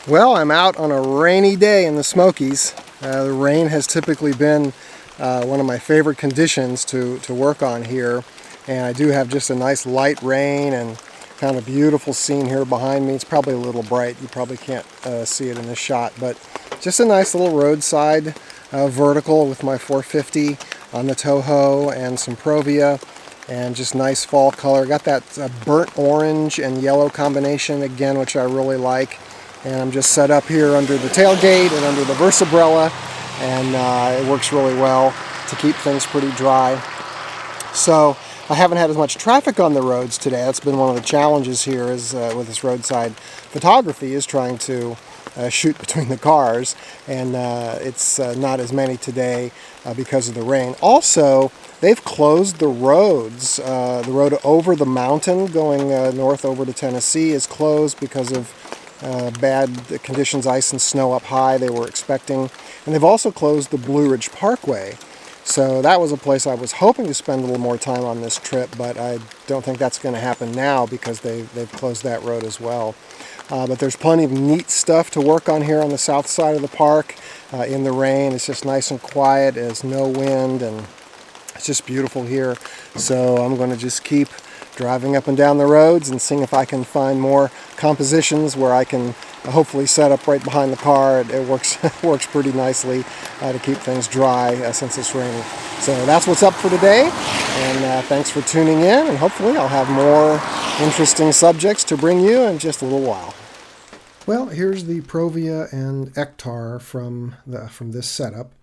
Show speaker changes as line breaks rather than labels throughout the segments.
Well, I'm out on a rainy day in the Smokies. The rain has typically been one of my favorite conditions to work on here. And I do have just a nice light rain and kind of beautiful scene here behind me. It's probably a little bright. You probably can't see it in this shot, but just a nice little roadside vertical with my 450 on the Toho and some Provia. And just nice fall color. Got that burnt orange and yellow combination again, which I really like. And I'm just set up here under the tailgate and under the Versabrella, and it works really well to keep things pretty dry. So I haven't had as much traffic on the roads today. That's been one of the challenges here is with this roadside photography, is trying to shoot between the cars, and it's not as many today because of the rain. Also, they've closed the roads. The road over the mountain going north over to Tennessee is closed because of bad conditions, ice and snow up high they were expecting. And they've also closed the Blue Ridge Parkway. So that was a place I was hoping to spend a little more time on this trip, but I don't think that's going to happen now because they've closed that road as well. But there's plenty of neat stuff to work on here on the south side of the park in the rain. It's just nice and quiet, there's no wind, and it's just beautiful here. So I'm going to just keep driving up and down the roads and seeing if I can find more compositions where I can hopefully set up right behind the car. It works works pretty nicely to keep things dry since it's raining. So that's what's up for today, and thanks for tuning in, and hopefully I'll have more interesting subjects to bring you in just a little while. Well, here's the Provia and Ektar from this setup,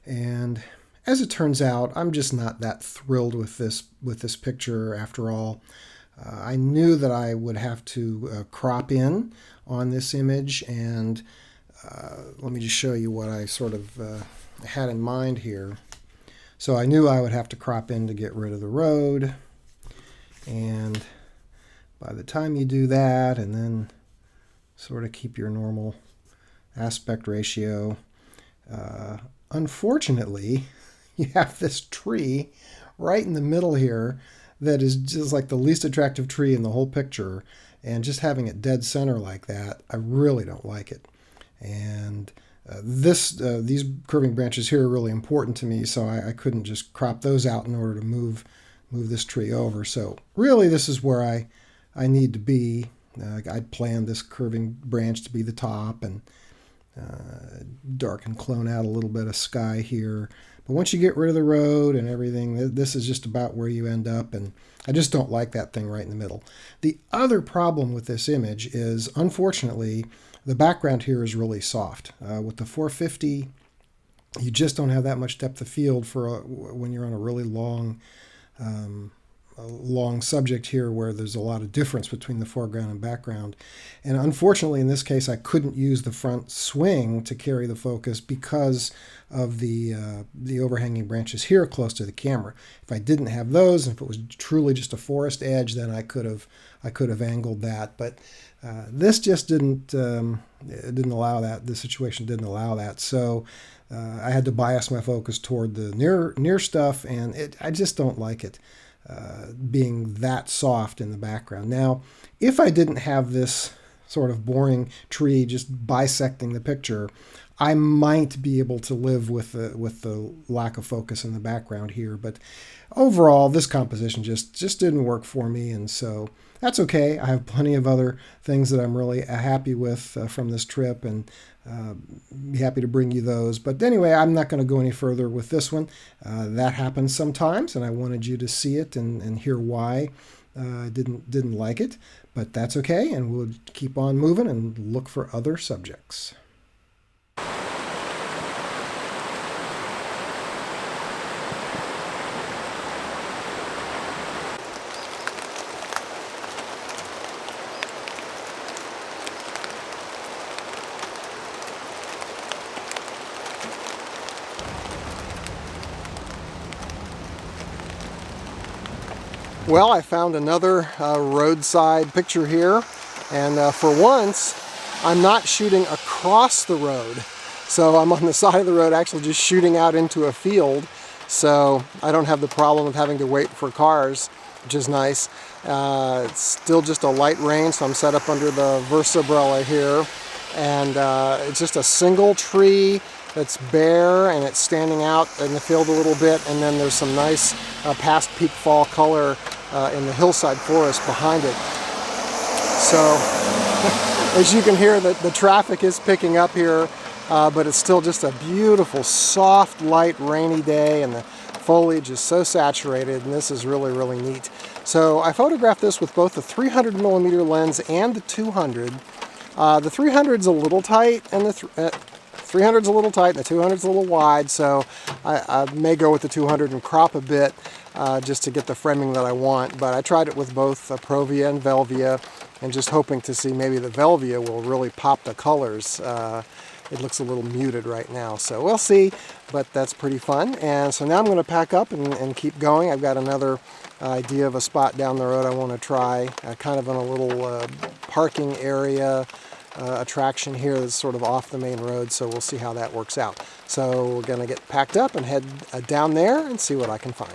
and as it turns out, I'm just not that thrilled with this picture after all. I knew that I would have to crop in on this image, and let me just show you what I sort of had in mind here. So I knew I would have to crop in to get rid of the road, and by the time you do that and then sort of keep your normal aspect ratio, unfortunately, you have this tree right in the middle here that is just like the least attractive tree in the whole picture, and just having it dead center like that, I really don't like it. And these curving branches here are really important to me, so I couldn't just crop those out in order to move this tree over. So really this is where I need to be. I'd planned this curving branch to be the top, and dark and clone out a little bit of sky here. But once you get rid of the road and everything, this is just about where you end up, and I just don't like that thing right in the middle. The other problem with this image is, unfortunately, the background here is really soft. With the 450, you just don't have that much depth of field for when you're on a really long subject here where there's a lot of difference between the foreground and background. And unfortunately, in this case, I couldn't use the front swing to carry the focus because of the overhanging branches here close to the camera. If I didn't have those, and if it was truly just a forest edge, then I could have angled that. But this just didn't allow that. The situation didn't allow that. So I had to bias my focus toward the near stuff, and I just don't like it. Being that soft in the background. Now, if I didn't have this sort of boring tree just bisecting the picture, I might be able to live with the lack of focus in the background here. But overall, this composition just didn't work for me, and so that's okay. I have plenty of other things that I'm really happy with from this trip, and be happy to bring you those. But anyway, I'm not going to go any further with this one. That happens sometimes, and I wanted you to see it and hear why I didn't like it. But that's okay, and we'll keep on moving and look for other subjects. Well, I found another roadside picture here, and for once I'm not shooting across the road. So I'm on the side of the road actually just shooting out into a field, so I don't have the problem of having to wait for cars, which is nice. It's still just a light rain, so I'm set up under the Versabrella here, And it's just a single tree that's bare and it's standing out in the field a little bit, and then there's some nice past peak fall color in the hillside forest behind it. So as you can hear, the traffic is picking up here, but it's still just a beautiful, soft, light, rainy day, and the foliage is so saturated, and this is really, really neat. So I photographed this with both the 300mm lens and the 200. The 300's a little tight, and the 300's a little tight, and the 200's a little wide, so I may go with the 200 and crop a bit just to get the framing that I want. But I tried it with both Provia and Velvia, and just hoping to see maybe the Velvia will really pop the colors. It looks a little muted right now, so we'll see, but that's pretty fun. And so now I'm going to pack up and keep going. I've got another idea of a spot down the road I want to try, kind of in a little parking area attraction here that's sort of off the main road, so we'll see how that works out. So we're going to get packed up and head down there and see what I can find.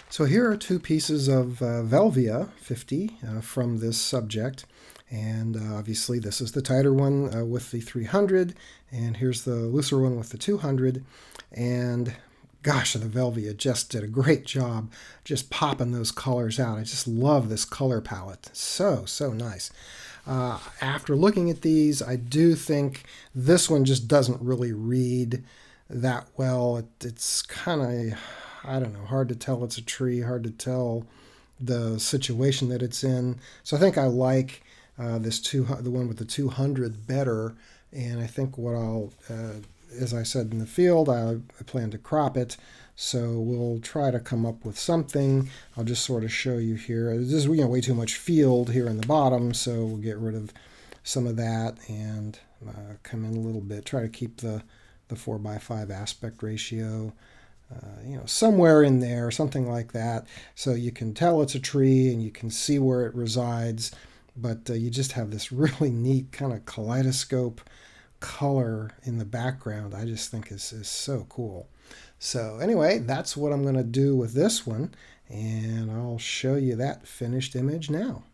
So here are two pieces of Velvia 50 from this subject. And obviously this is the tighter one with the 300, and here's the looser one with the 200. And gosh, the Velvia just did a great job just popping those colors out. I just love this color palette. So nice. After looking at these, I do think this one just doesn't really read that well. It's kind of, I don't know, hard to tell it's a tree, hard to tell the situation that it's in. So I think I like the one with the 200 better, and I think what I'll, as I said in the field, I plan to crop it, so we'll try to come up with something. I'll just sort of show you here. This is way too much field here in the bottom, so we'll get rid of some of that and come in a little bit. Try to keep the 4:5 aspect ratio. Somewhere in there, something like that, so you can tell it's a tree and you can see where it resides. But you just have this really neat kind of kaleidoscope color in the background. I just think is so cool. So anyway, that's what I'm going to do with this one, and I'll show you that finished image now.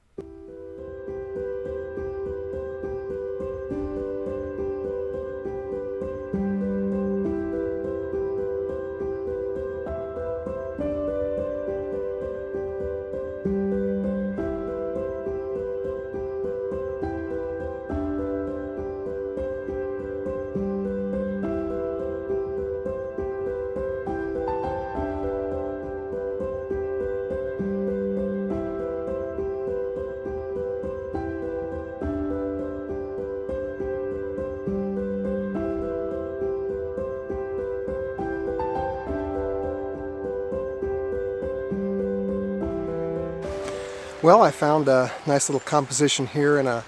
Well, I found a nice little composition here in a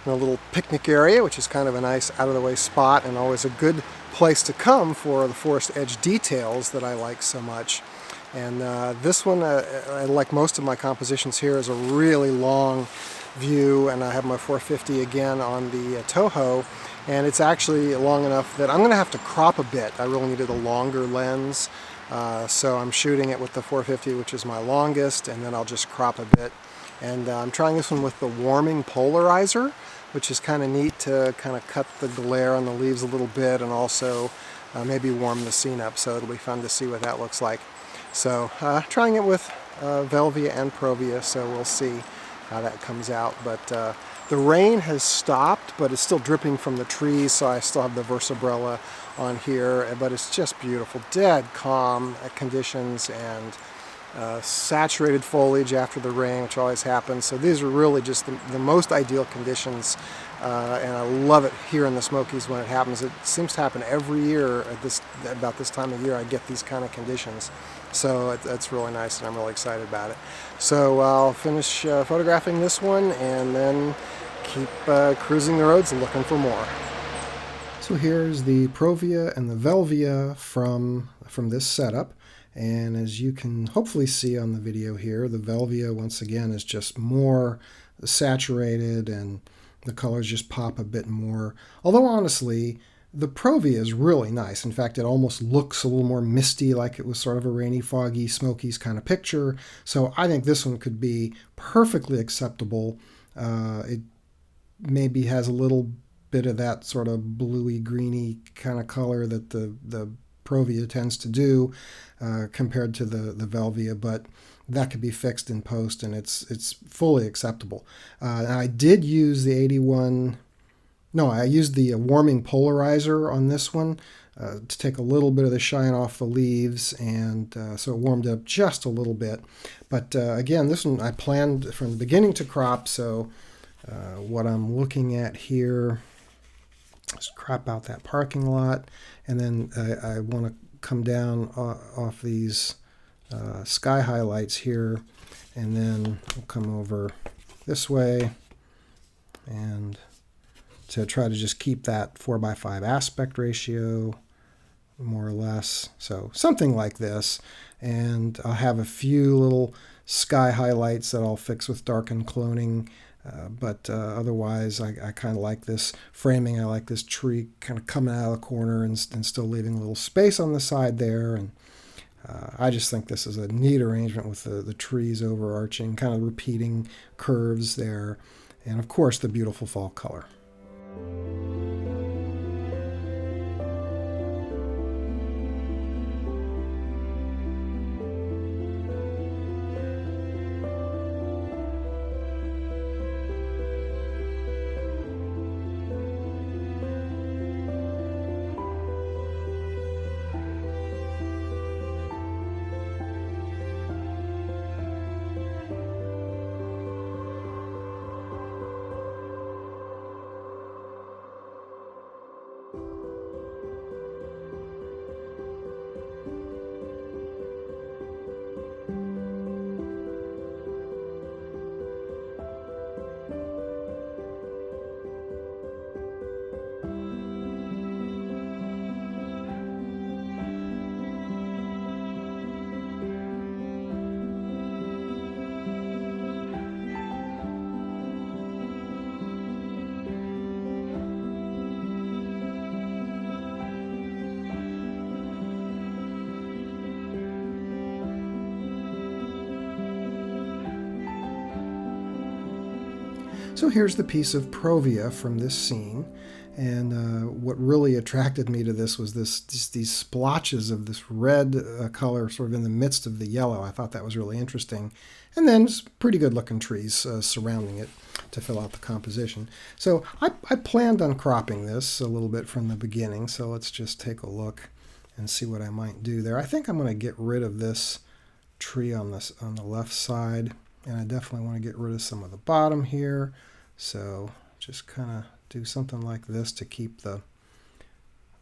little picnic area, which is kind of a nice out-of-the-way spot and always a good place to come for the forest edge details that I like so much. And this one, like most of my compositions here, is a really long view, and I have my 450 again on the Toho, and it's actually long enough that I'm going to have to crop a bit. I really needed a longer lens, so I'm shooting it with the 450, which is my longest, and then I'll just crop a bit. And I'm trying this one with the warming polarizer, which is kind of neat to kind of cut the glare on the leaves a little bit, and also maybe warm the scene up, so it'll be fun to see what that looks like. So trying it with Velvia and Provia, so we'll see how that comes out. But the rain has stopped, but it's still dripping from the trees, so I still have the Versabrella on here, but it's just beautiful, dead calm conditions, and saturated foliage after the rain, which always happens. So these are really just the most ideal conditions, and I love it here in the Smokies when it happens. It seems to happen every year at about this time of year. I get these kind of conditions, so it's really nice, and I'm really excited about it. So I'll finish photographing this one and then keep cruising the roads and looking for more. So here's the Provia and the Velvia from this setup. And as you can hopefully see on the video here, the Velvia once again is just more saturated and the colors just pop a bit more. Although honestly, the Provia is really nice. In fact, it almost looks a little more misty, like it was sort of a rainy, foggy, Smokies kind of picture. So I think this one could be perfectly acceptable. It maybe has a little bit of that sort of bluey, greeny kind of color that the Provia tends to do compared to the Velvia, but that could be fixed in post, and it's fully acceptable. I did use the 81. No, I used the warming polarizer on this one to take a little bit of the shine off the leaves, and so it warmed up just a little bit. But again, this one I planned from the beginning to crop, so what I'm looking at here is crop out that parking lot, and then I want to come down off these sky highlights here, and then we'll come over this way and to try to just keep that 4:5 aspect ratio, more or less. So something like this. And I'll have a few little sky highlights that I'll fix with darken cloning. But otherwise, I kind of like this framing. I like this tree kind of coming out of the corner and still leaving a little space on the side there. And I just think this is a neat arrangement with the trees overarching, kind of repeating curves there. And of course, the beautiful fall color. So here's the piece of Provia from this scene, and what really attracted me to this was these splotches of this red color sort of in the midst of the yellow. I thought that was really interesting. And then pretty good looking trees surrounding it to fill out the composition. So I planned on cropping this a little bit from the beginning, so let's just take a look and see what I might do there. I think I'm going to get rid of this tree on the left side, and I definitely want to get rid of some of the bottom here. So just kind of do something like this to keep the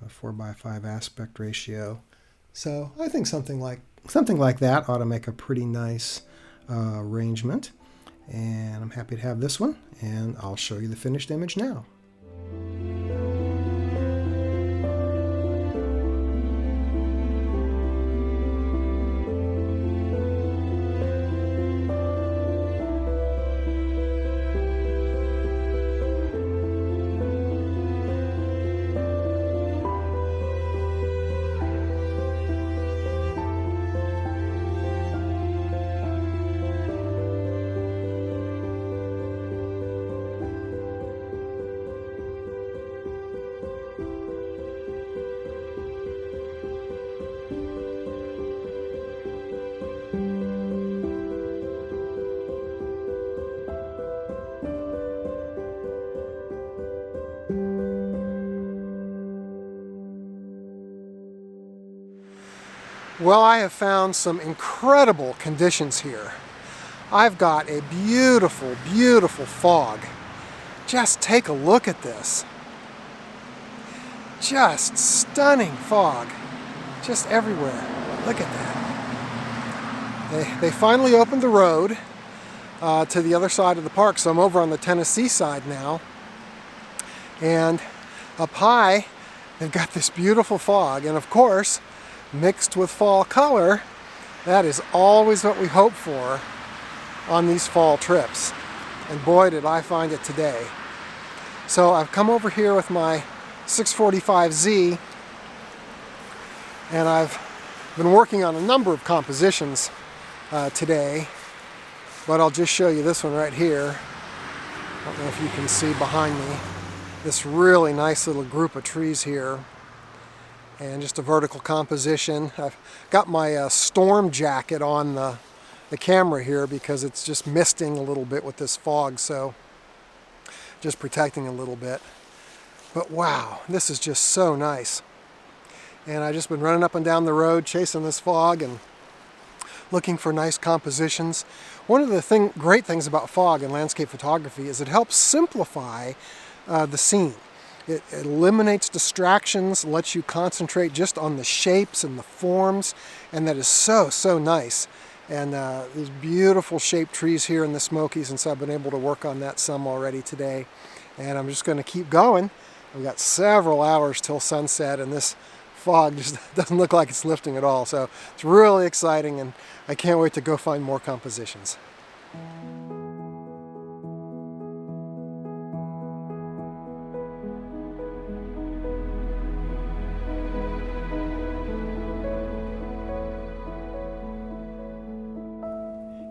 4:5 aspect ratio. So I think something like that ought to make a pretty nice arrangement. And I'm happy to have this one, and I'll show you the finished image now. Well, I have found some incredible conditions here. I've got a beautiful, beautiful fog. Just take a look at this. Just stunning fog. Just everywhere. Look at that. They finally opened the road to the other side of the park, so I'm over on the Tennessee side now. And up high, they've got this beautiful fog, and of course, mixed with fall color, that is always what we hope for on these fall trips. And boy, did I find it today. So I've come over here with my 645Z, and I've been working on a number of compositions today, but I'll just show you this one right here. I don't know if you can see behind me. this really nice little group of trees here, and just a vertical composition. I've got my storm jacket on the camera here because it's just misting a little bit with this fog, so just protecting a little bit. But wow, this is just so nice. And I've just been running up and down the road chasing this fog and looking for nice compositions. One of the great things about fog in landscape photography is it helps simplify the scene. It eliminates distractions, lets you concentrate just on the shapes and the forms, and that is so, so nice. And these beautiful shaped trees here in the Smokies, and so I've been able to work on that some already today. And I'm just going to keep going. We've got several hours till sunset, and this fog just doesn't look like it's lifting at all. So it's really exciting, and I can't wait to go find more compositions.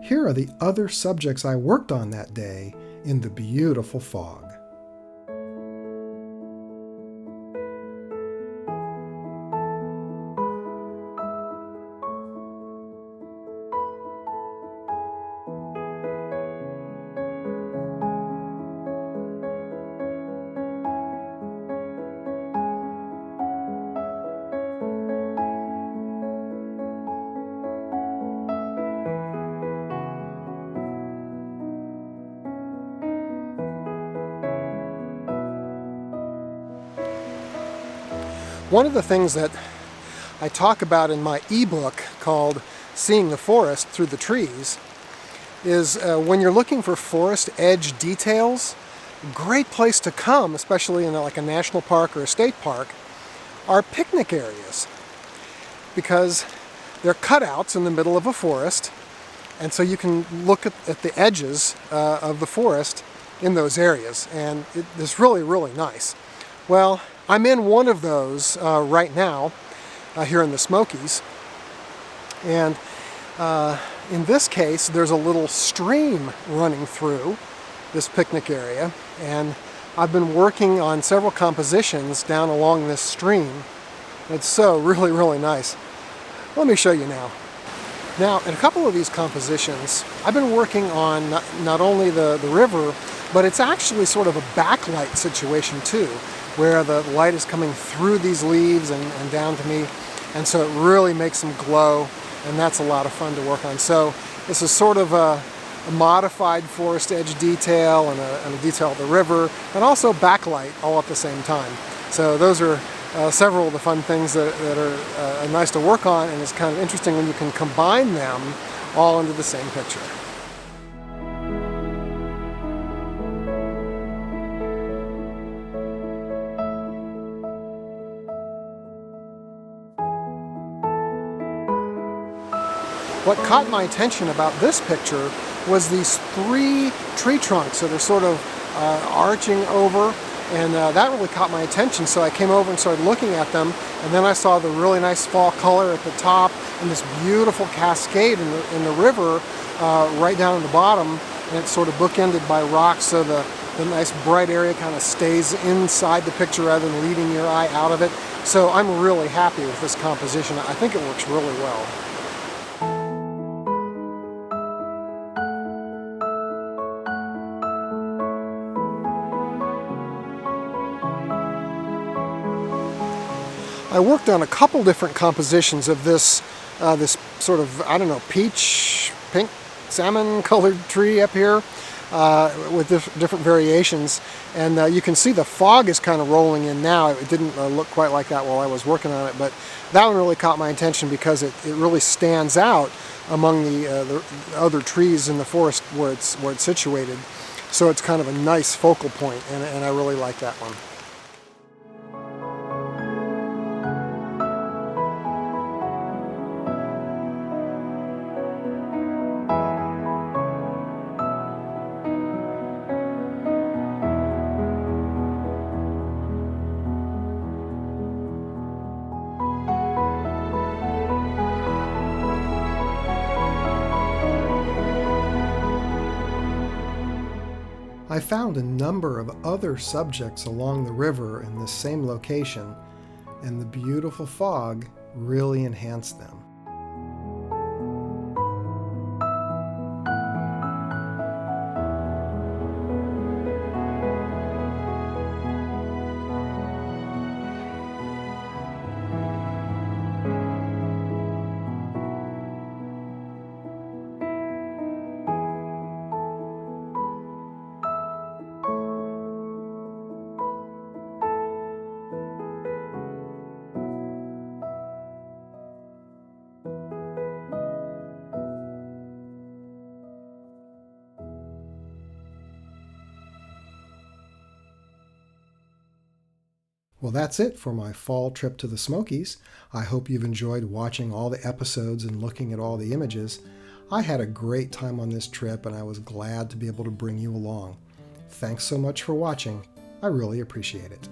Here are the other subjects I worked on that day in the beautiful fog. One of the things that I talk about in my ebook called Seeing the Forest Through the Trees is when you're looking for forest edge details, a great place to come, especially in like a national park or a state park, are picnic areas, because they're cutouts in the middle of a forest, and so you can look at the edges of the forest in those areas, and it's really, really nice. Well, I'm in one of those right now here in the Smokies, and in this case there's a little stream running through this picnic area, and I've been working on several compositions down along this stream. It's so really, really nice. Let me show you now. Now, in a couple of these compositions, I've been working on not only the river, but it's actually sort of a backlight situation too, where the light is coming through these leaves and down to me, and so it really makes them glow, and that's a lot of fun to work on. So this is sort of a modified forest edge detail and a detail of the river, and also backlight all at the same time. So those are several of the fun things that are nice to work on, and it's kind of interesting when you can combine them all into the same picture. What caught my attention about this picture was these three tree trunks that are sort of arching over, and that really caught my attention, so I came over and started looking at them, and then I saw the really nice fall color at the top and this beautiful cascade in the river right down at the bottom, and it's sort of bookended by rocks, so the nice bright area kind of stays inside the picture rather than leading your eye out of it. So I'm really happy with this composition. I think it works really well. I worked on a couple different compositions of this sort of, I don't know, peach, pink, salmon colored tree up here with different variations, and you can see the fog is kind of rolling in now. It didn't look quite like that while I was working on it, but that one really caught my attention because it really stands out among the other trees in the forest where it's situated. So it's kind of a nice focal point, and I really like that one. I found a number of other subjects along the river in this same location, and the beautiful fog really enhanced them. Well, that's it for my fall trip to the Smokies. I hope you've enjoyed watching all the episodes and looking at all the images. I had a great time on this trip, and I was glad to be able to bring you along. Thanks so much for watching. I really appreciate it.